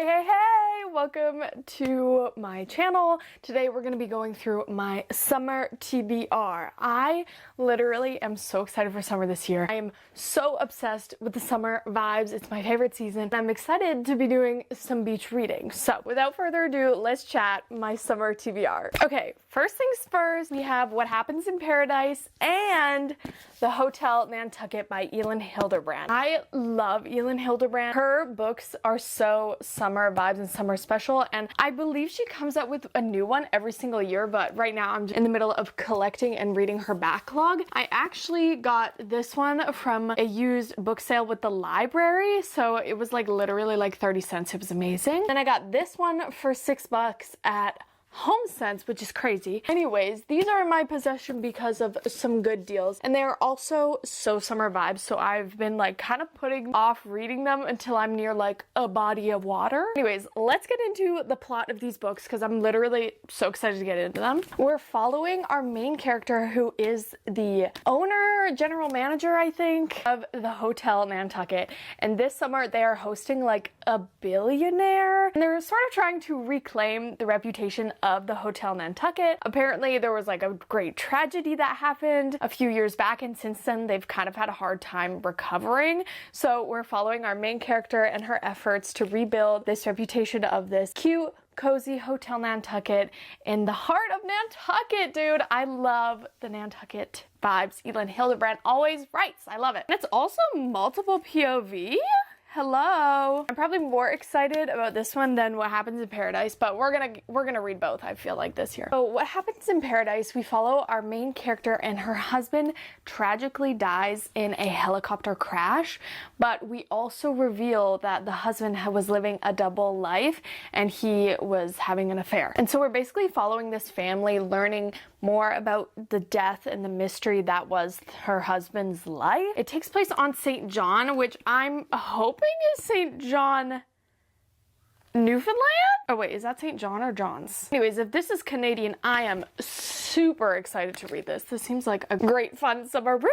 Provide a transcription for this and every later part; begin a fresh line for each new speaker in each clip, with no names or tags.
Hey, welcome to my channel. Today we're going to be going through my summer TBR. I literally am so excited for summer this year. I am so obsessed with the summer vibes. It's my favorite season. I'm excited to be doing some beach reading. So without further ado, let's chat my summer TBR. Okay, first things first, we have What Happens in Paradise and The Hotel Nantucket by Elin Hilderbrand. I love Elin Hilderbrand. Her books are so summer vibes and summer special, and I believe she comes out with a new one every single year, but right now I'm in the middle of collecting and reading her backlog. I actually got this one from a used book sale with the library, so it was like literally like 30 cents. It was amazing. Then I got this one for $6 at HomeSense, which is crazy. Anyways, these are in my possession because of some good deals, and they are also so summer vibes, so I've been like kind of putting off reading them until I'm near like a body of water. Anyways, let's get into the plot of these books because I'm literally so excited to get into them. We're following our main character, who is the owner, general manager, I think, of the Hotel Nantucket, and this summer they are hosting like a billionaire, and they're sort of trying to reclaim the reputation of the Hotel Nantucket. Apparently there was like a great tragedy that happened a few years back, and since then they've kind of had a hard time recovering. So we're following our main character and her efforts to rebuild this reputation of this cute, cozy Hotel Nantucket in the heart of Nantucket, dude. I love the Nantucket vibes. Elin Hilderbrand always writes. I love it. And it's also multiple POV. Hello. I'm probably more excited about this one than What Happens in Paradise, but we're gonna read both, I feel like, this year. So What Happens in Paradise, we follow our main character, and her husband tragically dies in a helicopter crash, but we also reveal that the husband was living a double life and he was having an affair. And so we're basically following this family, learning more about the death and the mystery that was her husband's life. It takes place on St. John, which I'm hoping is St. John, Newfoundland? Oh wait, is that St. John or John's? Anyways, if this is Canadian, I am super excited to read this. This seems like a great fun summer read.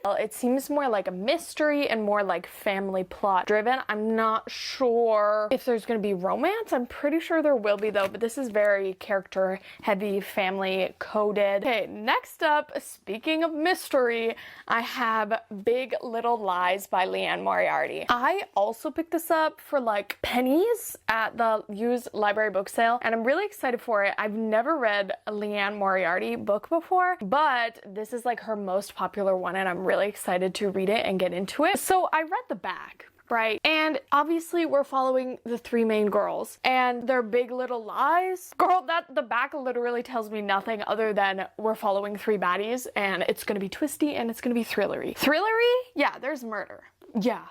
Well, it seems more like a mystery and more like family plot driven. I'm not sure if there's going to be romance. I'm pretty sure there will be though, but this is very character heavy, family coded. Okay, next up, speaking of mystery, I have Big Little Lies by Liane Moriarty. I also picked this up for like pennies at the used library book sale, and I'm really excited for it. I've never read a Liane Moriarty book before, but this is like her most popular one, and I'm really excited to read it and get into it. So I read the back, right? And obviously we're following the three main girls and their big little lies. Girl, that the back literally tells me nothing other than we're following three baddies and it's gonna be twisty and it's gonna be thrillery. Thrillery? Yeah, there's murder. Yeah,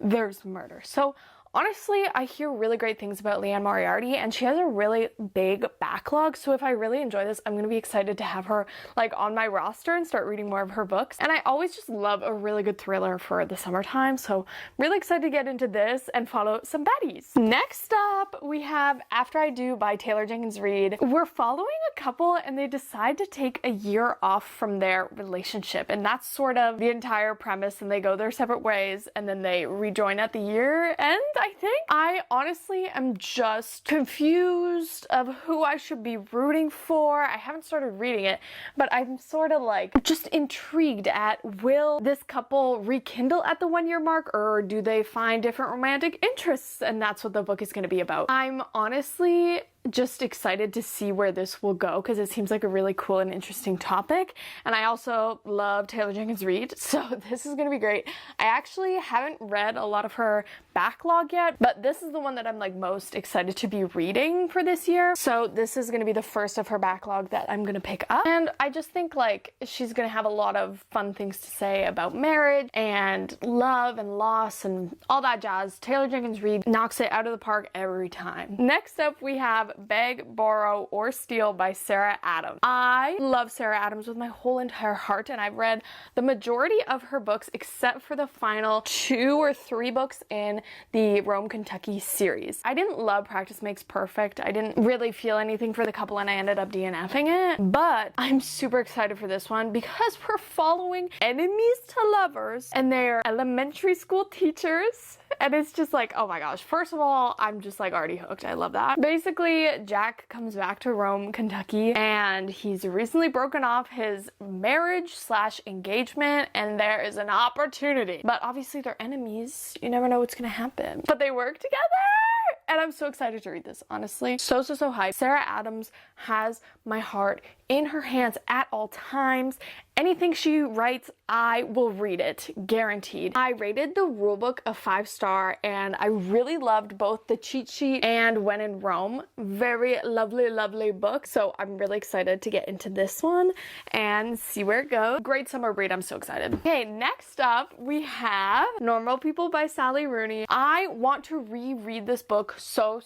there's murder. So honestly, I hear really great things about Liane Moriarty, and she has a really big backlog, so if I really enjoy this, I'm gonna be excited to have her like on my roster and start reading more of her books. And I always just love a really good thriller for the summertime, so really excited to get into this and follow some baddies. Next up, we have After I Do by Jenkins Reid. We're following a couple and they decide to take a year off from their relationship, and that's sort of the entire premise, and they go their separate ways and then they rejoin at the year end, I think. I honestly am just confused of who I should be rooting for. I haven't started reading it, but I'm sort of like just intrigued at, will this couple rekindle at the 1 year mark, or do they find different romantic interests? And that's what the book is going to be about. I'm honestly just excited to see where this will go because it seems like a really cool and interesting topic, and I also love Jenkins Reid, so this is gonna be great. I actually haven't read a lot of her backlog yet, but this is the one that I'm like most excited to be reading for this year, so this is gonna be the first of her backlog that I'm gonna pick up. And I just think like she's gonna have a lot of fun things to say about marriage and love and loss and all that jazz. Jenkins Reid knocks it out of the park every time. Next up, we have Beg, Borrow, or Steal by Sara Adams. I love Sara Adams with my whole entire heart, and I've read the majority of her books except for the final 2 or 3 books in the Rome, Kentucky series. I didn't love Practice Makes Perfect. I didn't really feel anything for the couple and I ended up DNFing it, but I'm super excited for this one because we're following enemies to lovers and they're elementary school teachers. And it's just like, oh my gosh. First of all, I'm just like already hooked. I love that. Basically, Jack comes back to Rome, Kentucky, and he's recently broken off his marriage/engagement, and there is an opportunity. But obviously they're enemies. You never know what's gonna happen. But they work together! And I'm so excited to read this, honestly. So hyped. Sara Adams has my heart in her hands at all times. Anything she writes, I will read it, guaranteed. I rated the rulebook a 5-star, and I really loved both the cheat sheet and When in Rome. Very lovely book. So I'm really excited to get into this one and see where it goes. Great summer read, I'm so excited. Okay, next up we have Normal People by Sally Rooney. I want to reread this book so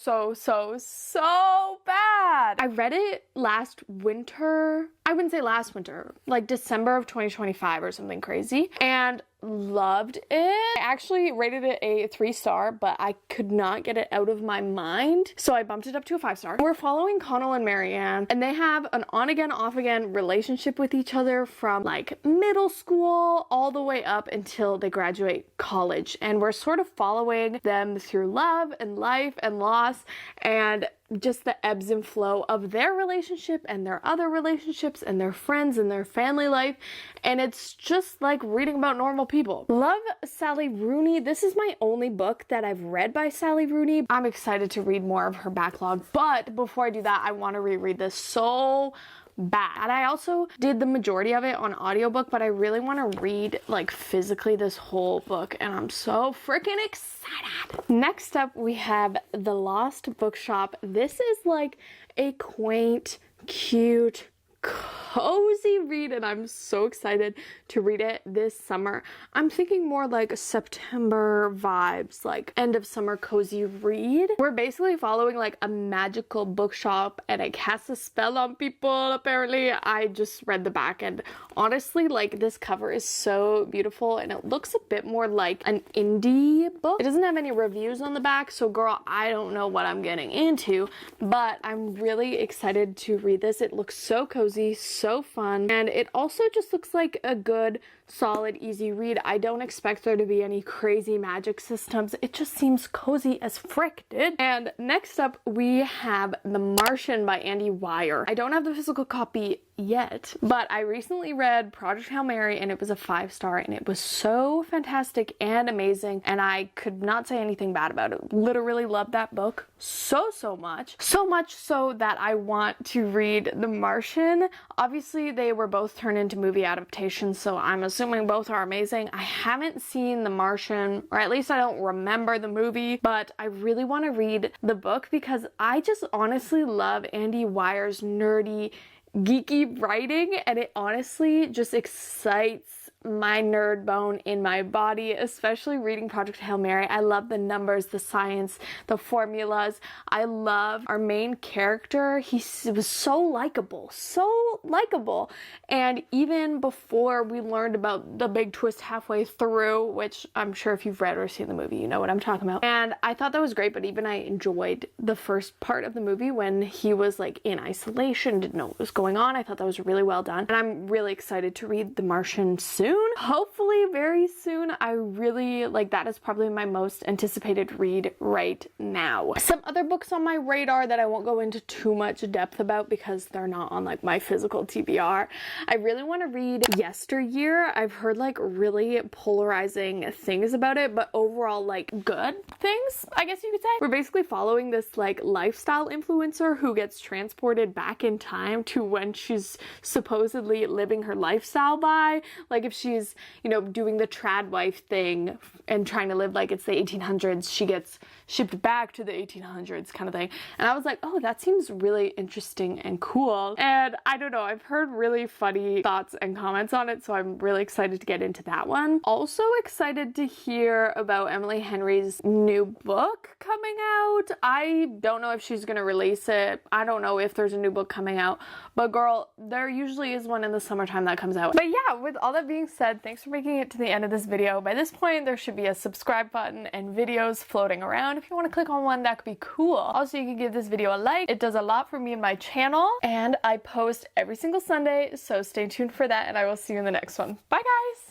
bad. I read it last winter. I wouldn't say last winter, like December of 2025 or something crazy, and loved it. I actually rated it a 3-star, but I could not get it out of my mind, so I bumped it up to a 5-star. We're following Connell and Marianne, and they have an on-again, off-again relationship with each other from like middle school all the way up until they graduate college, and we're sort of following them through love and life and loss and just the ebbs and flow of their relationship and their other relationships and their friends and their family life, and it's just like reading about normal people. Love Sally Rooney. This is my only book that I've read by Sally Rooney. I'm excited to read more of her backlog, but before I do that, I want to reread this so bad. I also did the majority of it on audiobook, but I really want to read like physically this whole book, and I'm so freaking excited. Next up we have The Lost Bookshop. This is like a quaint, cute, cozy read, and I'm so excited to read it this summer. I'm thinking more like September vibes, like end of summer cozy read. We're basically following like a magical bookshop, and it casts a spell on people, apparently. I just read the back, and honestly, like, this cover is so beautiful, and it looks a bit more like an indie book. It doesn't have any reviews on the back, so girl, I don't know what I'm getting into, but I'm really excited to read this. It looks so cozy, so fun, and it also just looks like a good, solid, easy read. I don't expect there to be any crazy magic systems. It just seems cozy as frick, dude. And next up, we have The Martian by Weir. I don't have the physical copy yet, but I recently read Project Hail Mary, and it was a 5-star, and it was so fantastic and amazing, and I could not say anything bad about it. Literally loved that book so much. So much so that I want to read The Martian. Obviously, they were both turned into movie adaptations, so I'm assuming both are amazing. I haven't seen The Martian, or at least I don't remember the movie, but I really want to read the book because I just honestly love Weir's nerdy, geeky writing, and it honestly just excites my nerd bone in my body, especially reading Project Hail Mary. I love the numbers, the science, the formulas. I love our main character. He was so likable, and even before we learned about the big twist halfway through, which I'm sure if you've read or seen the movie, you know what I'm talking about. And I thought that was great, but even I enjoyed the first part of the movie when he was like in isolation, didn't know what was going on. I thought that was really well done, and I'm really excited to read The Martian soon. Hopefully very soon. I really like that. Is probably my most anticipated read right now. Some other books on my radar that I won't go into too much depth about because they're not on like my physical TBR. I really want to read Yesteryear. I've heard like really polarizing things about it, but overall like good things, I guess you could say. We're basically following this like lifestyle influencer who gets transported back in time to when she's supposedly living her lifestyle by. Like if she's, you know, doing the trad wife thing and trying to live like it's the 1800s, she gets shipped back to the 1800s kind of thing. And I was like, oh, that seems really interesting and cool. And I don't know, I've heard really funny thoughts and comments on it, so I'm really excited to get into that one. Also excited to hear about Emily Henry's new book coming out. I don't know if she's gonna release it. I don't know if there's a new book coming out, but girl, there usually is one in the summertime that comes out. But yeah, with all that being said, thanks for making it to the end of this video. By this point, there should be a subscribe button and videos floating around. If you want to click on one, that could be cool. Also, you can give this video a like. It does a lot for me and my channel, and I post every single Sunday, so stay tuned for that, and I will see you in the next one. Bye, guys!